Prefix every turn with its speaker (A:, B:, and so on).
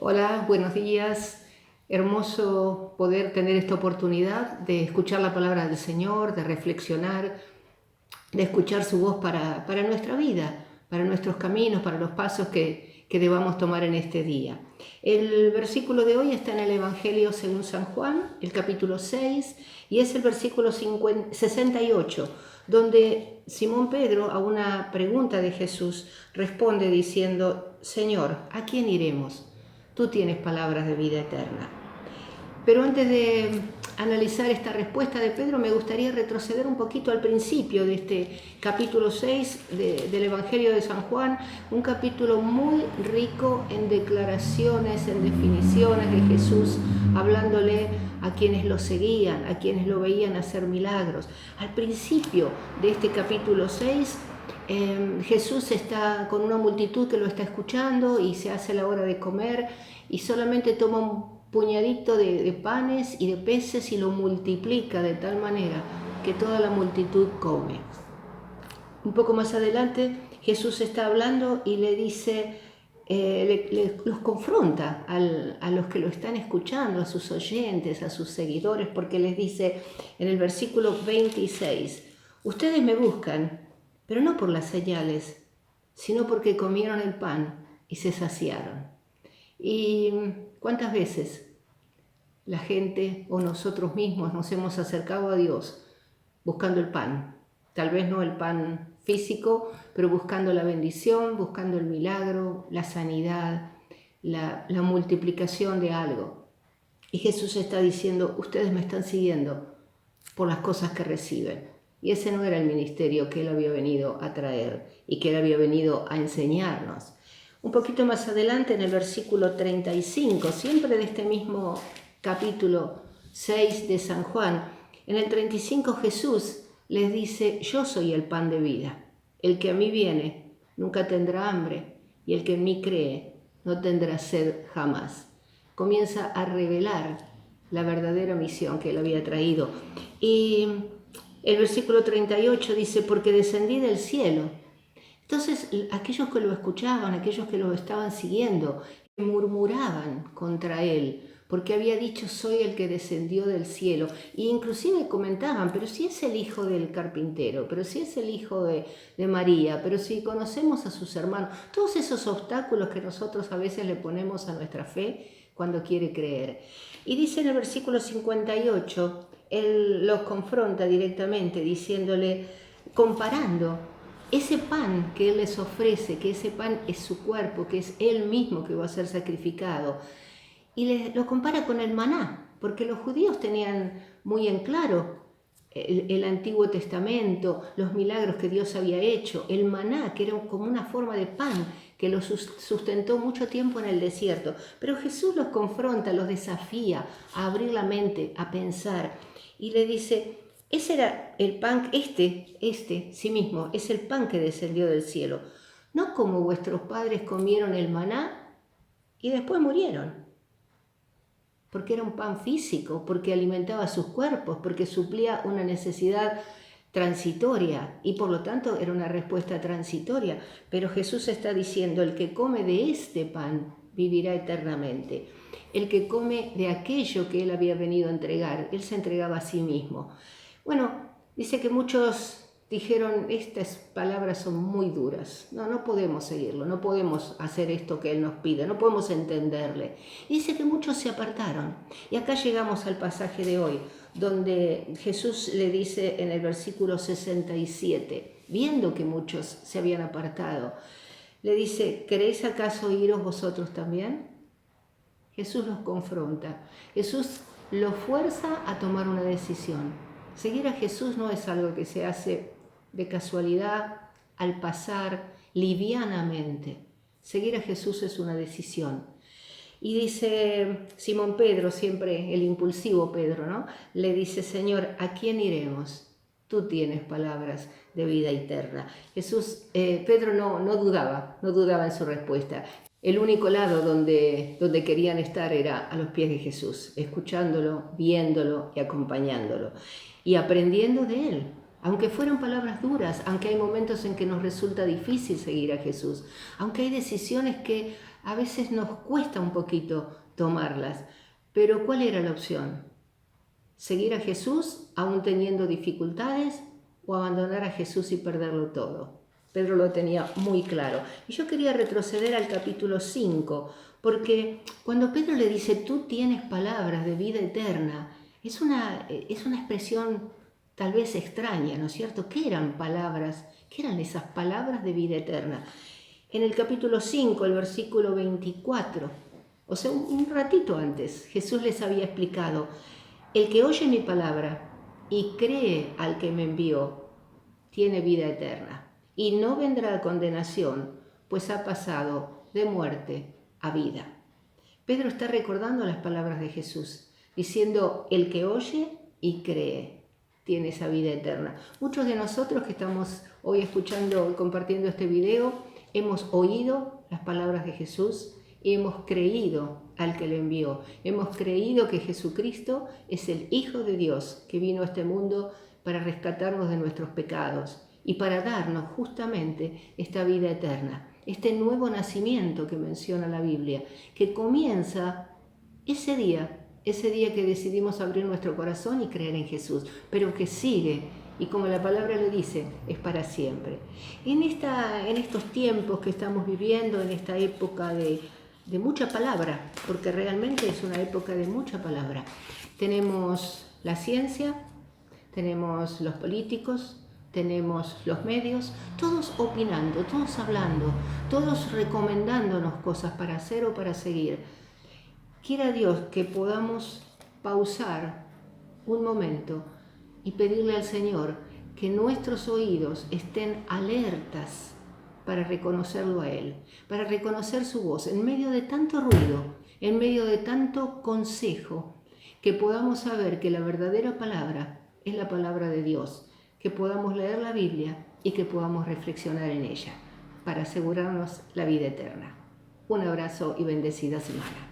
A: Hola, buenos días. Hermoso poder tener esta oportunidad de escuchar la palabra del Señor, de reflexionar, de escuchar su voz para nuestra vida, para nuestros caminos, para los pasos que debamos tomar en este día. El versículo de hoy está en el Evangelio según San Juan, el capítulo 6, y es el versículo 68, donde Simón Pedro a una pregunta de Jesús responde diciendo: Señor, ¿a quién iremos? Tú tienes palabras de vida eterna. Pero antes de analizar esta respuesta de Pedro, me gustaría retroceder un poquito al principio de este capítulo 6 del Evangelio de San Juan, un capítulo muy rico en declaraciones, en definiciones de Jesús, hablándole a quienes lo seguían, a quienes lo veían hacer milagros. Al principio de este capítulo 6, Jesús está con una multitud que lo está escuchando y se hace la hora de comer y solamente toma un puñadito de panes y de peces y lo multiplica de tal manera que toda la multitud come. Un poco más adelante Jesús está hablando y le dice, los confronta a los que lo están escuchando, a sus oyentes, a sus seguidores, porque les dice en el versículo 26, ustedes me buscan, pero no por las señales, sino porque comieron el pan y se saciaron. ¿Y cuántas veces la gente o nosotros mismos nos hemos acercado a Dios buscando el pan? Tal vez no el pan físico, pero buscando la bendición, buscando el milagro, la sanidad, la multiplicación de algo. Y Jesús está diciendo, ustedes me están siguiendo por las cosas que reciben. Y ese no era el ministerio que Él había venido a traer y que Él había venido a enseñarnos. Un poquito más adelante, en el versículo 35, siempre de este mismo capítulo 6 de San Juan, en el 35 Jesús les dice, yo soy el pan de vida. El que a mí viene nunca tendrá hambre y el que en mí cree no tendrá sed jamás. Comienza a revelar la verdadera misión que Él había traído. Y el versículo 38 dice, porque descendí del cielo. Entonces aquellos que lo escuchaban, aquellos que lo estaban siguiendo, murmuraban contra Él, porque había dicho, soy el que descendió del cielo. E inclusive comentaban, pero si es el hijo del carpintero, pero si es el hijo de María, pero si conocemos a sus hermanos, todos esos obstáculos que nosotros a veces le ponemos a nuestra fe cuando quiere creer. Y dice en el versículo 58, Él los confronta directamente diciéndole, comparando ese pan que Él les ofrece, que ese pan es su cuerpo, que es Él mismo que va a ser sacrificado. Y lo compara con el maná, porque los judíos tenían muy en claro el Antiguo Testamento, los milagros que Dios había hecho, el maná, que era como una forma de pan que los sustentó mucho tiempo en el desierto. Pero Jesús los confronta, los desafía a abrir la mente, a pensar, y le dice, ese era el pan, sí mismo, es el pan que descendió del cielo. No como vuestros padres comieron el maná y después murieron. Porque era un pan físico, porque alimentaba sus cuerpos, porque suplía una necesidad transitoria y por lo tanto era una respuesta transitoria. Pero Jesús está diciendo, el que come de este pan vivirá eternamente. El que come de aquello que Él había venido a entregar, Él se entregaba a sí mismo. Bueno, dice que muchos dijeron, estas palabras son muy duras, no podemos seguirlo, no podemos hacer esto que Él nos pide, no podemos entenderle. Y dice que muchos se apartaron. Y acá llegamos al pasaje de hoy, donde Jesús le dice en el versículo 67, viendo que muchos se habían apartado, le dice, ¿queréis acaso iros vosotros también? Jesús los confronta, Jesús los fuerza a tomar una decisión. Seguir a Jesús no es algo que se hace de casualidad, al pasar, livianamente. Seguir a Jesús es una decisión. Y dice Simón Pedro, siempre el impulsivo Pedro, ¿no? Le dice, Señor, ¿a quién iremos? Tú tienes palabras de vida eterna. Pedro no dudaba en su respuesta. El único lado donde querían estar era a los pies de Jesús, escuchándolo, viéndolo y acompañándolo y aprendiendo de Él. Aunque fueran palabras duras, aunque hay momentos en que nos resulta difícil seguir a Jesús, aunque hay decisiones que a veces nos cuesta un poquito tomarlas, pero ¿cuál era la opción? ¿Seguir a Jesús aún teniendo dificultades o abandonar a Jesús y perderlo todo? Pedro lo tenía muy claro. Y yo quería retroceder al capítulo 5, porque cuando Pedro le dice, tú tienes palabras de vida eterna, es una expresión tal vez extraña, ¿no es cierto? ¿Qué eran palabras? ¿Qué eran esas palabras de vida eterna? En el capítulo 5, el versículo 24, o sea, un ratito antes, Jesús les había explicado, el que oye mi palabra y cree al que me envió, tiene vida eterna y no vendrá a condenación, pues ha pasado de muerte a vida. Pedro está recordando las palabras de Jesús, diciendo, el que oye y cree tiene esa vida eterna. Muchos de nosotros que estamos hoy escuchando y compartiendo este video, hemos oído las palabras de Jesús y hemos creído al que le envió. Hemos creído que Jesucristo es el Hijo de Dios que vino a este mundo para rescatarnos de nuestros pecados y para darnos justamente esta vida eterna, este nuevo nacimiento que menciona la Biblia, que comienza ese día que decidimos abrir nuestro corazón y creer en Jesús, pero que sigue, y como la palabra le dice, es para siempre. En estos tiempos que estamos viviendo, en esta época de mucha palabra, porque realmente es una época de mucha palabra, tenemos la ciencia, tenemos los políticos, tenemos los medios, todos opinando, todos hablando, todos recomendándonos cosas para hacer o para seguir. Quiera Dios que podamos pausar un momento y pedirle al Señor que nuestros oídos estén alertas para reconocerlo a Él, para reconocer su voz en medio de tanto ruido, en medio de tanto consejo, que podamos saber que la verdadera palabra es la palabra de Dios, que podamos leer la Biblia y que podamos reflexionar en ella para asegurarnos la vida eterna. Un abrazo y bendecida semana.